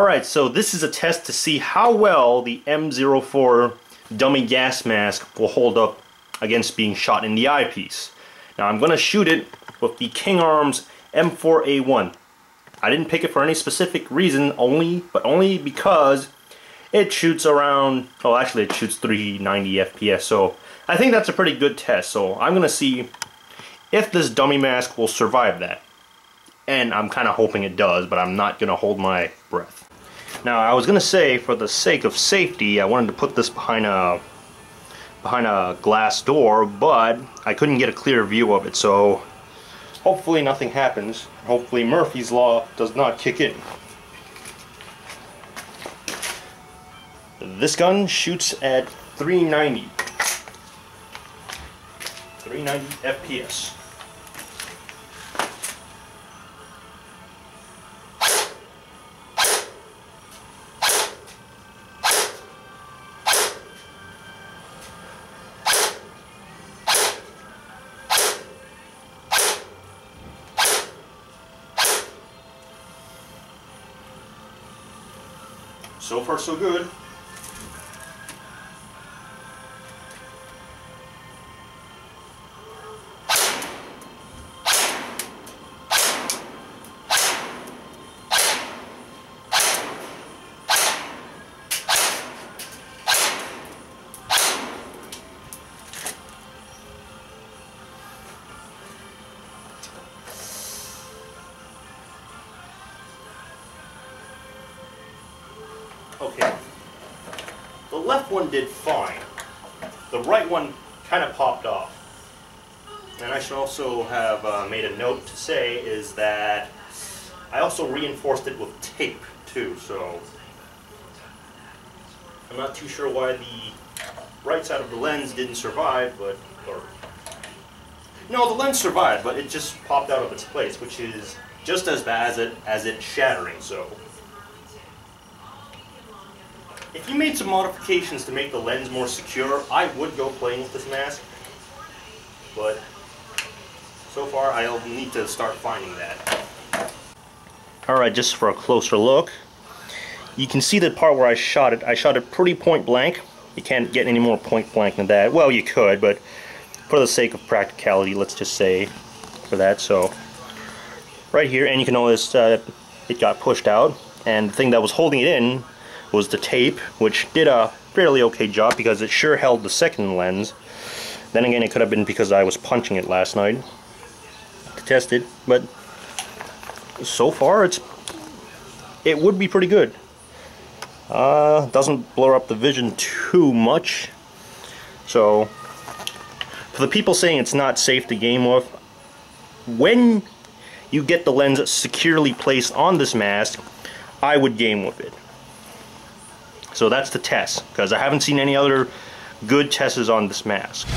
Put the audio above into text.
Alright, so this is a test to see how well the M04 Dummy Gas Mask will hold up against being shot in the eyepiece. Now I'm going to shoot it with the King Arms M4A1. I didn't pick it for any specific reason, only because it shoots around, oh actually it shoots 390 FPS, so I think that's a pretty good test. So I'm going to see if this dummy mask will survive that. And I'm kind of hoping it does, but I'm not going to hold my breath. Now I was going to say, for the sake of safety, I wanted to put this behind a glass door, but I couldn't get a clear view of it, so hopefully nothing happens. Hopefully Murphy's Law does not kick in. This gun shoots at 390 FPS. So far so good. Okay, the left one did fine. The right one kind of popped off. And I should also have made a note to say is that I also reinforced it with tape too, so I'm not too sure why the right side of the lens didn't survive, but, no, the lens survived, but it just popped out of its place, which is just as bad as it shattering, so. If you made some modifications to make the lens more secure, I would go playing with this mask. But so far, I'll need to start finding that. Alright, just for a closer look, you can see the part where I shot it pretty point blank. You can't get any more point blank than that. Well, you could, but for the sake of practicality, let's just say for that. So, right here, and you can notice it got pushed out, and the thing that was holding it in was the tape, which did a fairly okay job because it sure held the second lens. Then again, it could have been because I was punching it last night to test it, but so far it would be pretty good. Doesn't blur up the vision too much. So for the people saying it's not safe to game with, when you get the lens securely placed on this mask, I would game with it. So that's the test, because I haven't seen any other good tests on this mask.